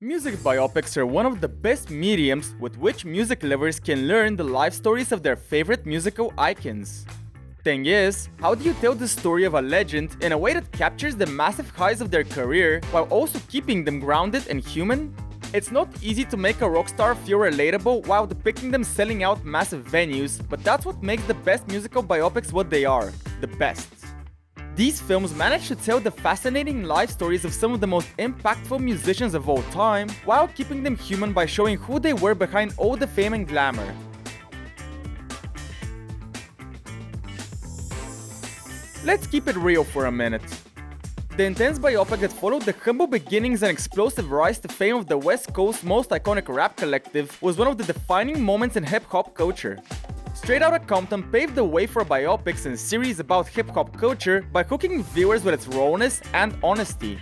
Music biopics are one of the best mediums with which music lovers can learn the life stories of their favorite musical icons. Thing is, how do you tell the story of a legend in a way that captures the massive highs of their career while also keeping them grounded and human? It's not easy to make a rock star feel relatable while depicting them selling out massive venues, but that's what makes the best musical biopics what they are, the best. These films manage to tell the fascinating life stories of some of the most impactful musicians of all time, while keeping them human by showing who they were behind all the fame and glamour. Let's keep it real for a minute. The intense biopic that followed the humble beginnings and explosive rise to fame of the West Coast's most iconic rap collective was one of the defining moments in hip-hop culture. Straight Outta Compton paved the way for biopics and series about hip-hop culture by hooking viewers with its rawness and honesty.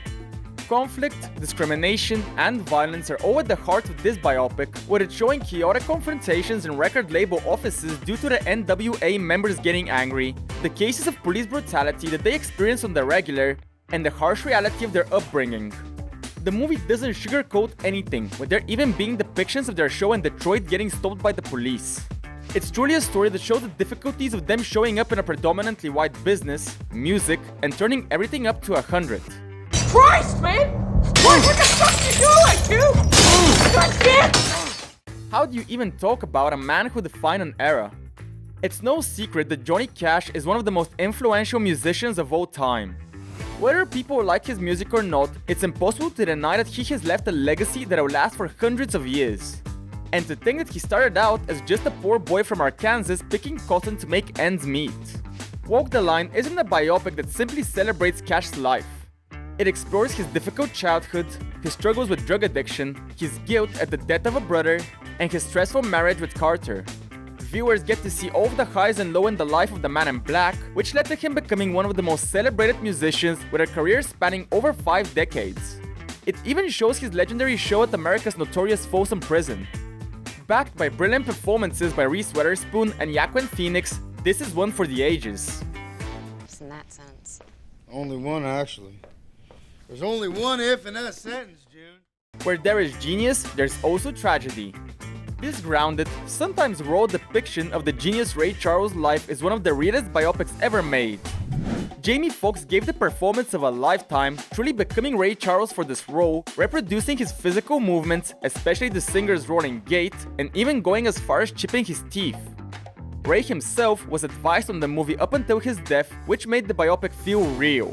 Conflict, discrimination, and violence are all at the heart of this biopic, with it showing chaotic confrontations in record label offices due to the NWA members getting angry, the cases of police brutality that they experience on the regular, and the harsh reality of their upbringing. The movie doesn't sugarcoat anything, with there even being depictions of their show in Detroit getting stopped by the police. It's truly a story that shows the difficulties of them showing up in a predominantly white business, music, and turning everything up to 100. Christ, man! What the fuck you doing, dude? God damn! How do you even talk about a man who defined an era? It's no secret that Johnny Cash is one of the most influential musicians of all time. Whether people like his music or not, it's impossible to deny that he has left a legacy that will last for hundreds of years. And to think that he started out as just a poor boy from Arkansas picking cotton to make ends meet. Walk the Line isn't a biopic that simply celebrates Cash's life. It explores his difficult childhood, his struggles with drug addiction, his guilt at the death of a brother, and his stressful marriage with Carter. Viewers get to see all of the highs and lows in the life of the man in black, which led to him becoming one of the most celebrated musicians with a career spanning over 5 decades. It even shows his legendary show at America's notorious Folsom Prison. Backed by brilliant performances by Reese Witherspoon and Joaquin Phoenix, this is one for the ages. In that sense. Only one, actually. There's only one if in that sentence, June. Where there is genius, there's also tragedy. This grounded, sometimes raw depiction of the genius Ray Charles' life is one of the realest biopics ever made. Jamie Foxx gave the performance of a lifetime, truly becoming Ray Charles for this role, reproducing his physical movements, especially the singer's rolling gait, and even going as far as chipping his teeth. Ray himself was advised on the movie up until his death, which made the biopic feel real.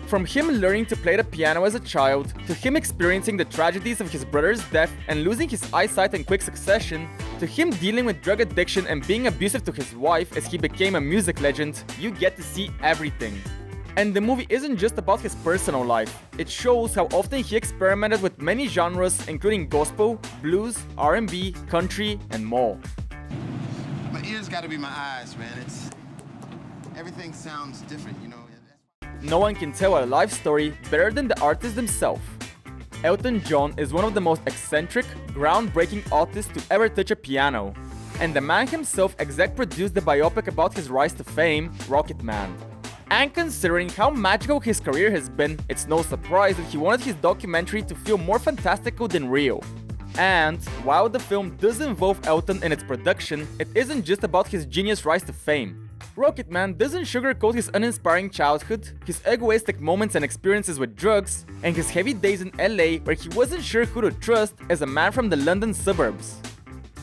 From him learning to play the piano as a child, to him experiencing the tragedies of his brother's death and losing his eyesight in quick succession, to him dealing with drug addiction and being abusive to his wife as he became a music legend, you get to see everything. And the movie isn't just about his personal life, it shows how often he experimented with many genres including gospel, blues, R&B, country, and more. My ears gotta be my eyes, man. Everything sounds different, you know. No one can tell a life story better than the artist himself. Elton John is one of the most eccentric, groundbreaking artists to ever touch a piano. And the man himself exec-produced the biopic about his rise to fame, Rocketman. And considering how magical his career has been, it's no surprise that he wanted his documentary to feel more fantastical than real. And, while the film does involve Elton in its production, it isn't just about his genius rise to fame. Rocketman doesn't sugarcoat his uninspiring childhood, his egoistic moments and experiences with drugs, and his heavy days in LA where he wasn't sure who to trust as a man from the London suburbs.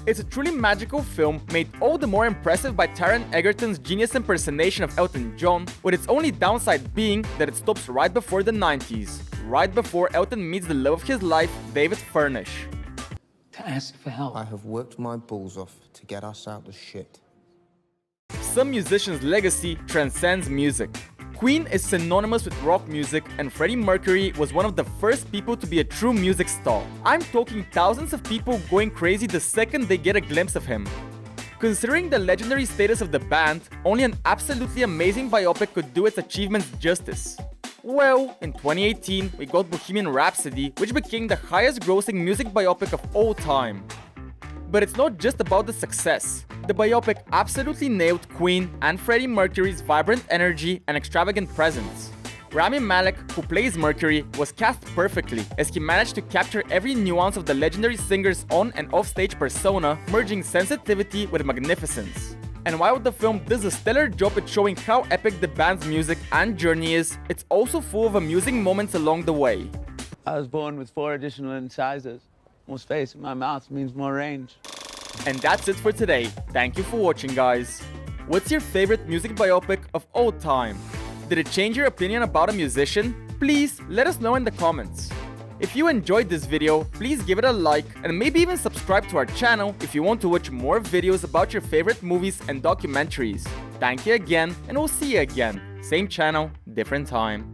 It's a truly magical film made all the more impressive by Taron Egerton's genius impersonation of Elton John, with its only downside being that it stops right before the 90s, right before Elton meets the love of his life, David Furnish. To ask for help. I have worked my balls off to get us out of shit. Some musicians' legacy transcends music. Queen is synonymous with rock music, and Freddie Mercury was one of the first people to be a true music star. I'm talking thousands of people going crazy the second they get a glimpse of him. Considering the legendary status of the band, only an absolutely amazing biopic could do its achievements justice. Well, in 2018, we got Bohemian Rhapsody, which became the highest grossing music biopic of all time. But it's not just about the success. The biopic absolutely nailed Queen and Freddie Mercury's vibrant energy and extravagant presence. Rami Malek, who plays Mercury, was cast perfectly as he managed to capture every nuance of the legendary singer's on and off-stage persona, merging sensitivity with magnificence. And while the film does a stellar job at showing how epic the band's music and journey is, it's also full of amusing moments along the way. I was born with 4 additional incisors. More space in my mouth means more range. And that's it for today. Thank you for watching, guys. What's your favorite music biopic of all time? Did it change your opinion about a musician? Please let us know in the comments. If you enjoyed this video, please give it a like and maybe even subscribe to our channel if you want to watch more videos about your favorite movies and documentaries. Thank you again, and we'll see you again. Same channel, different time.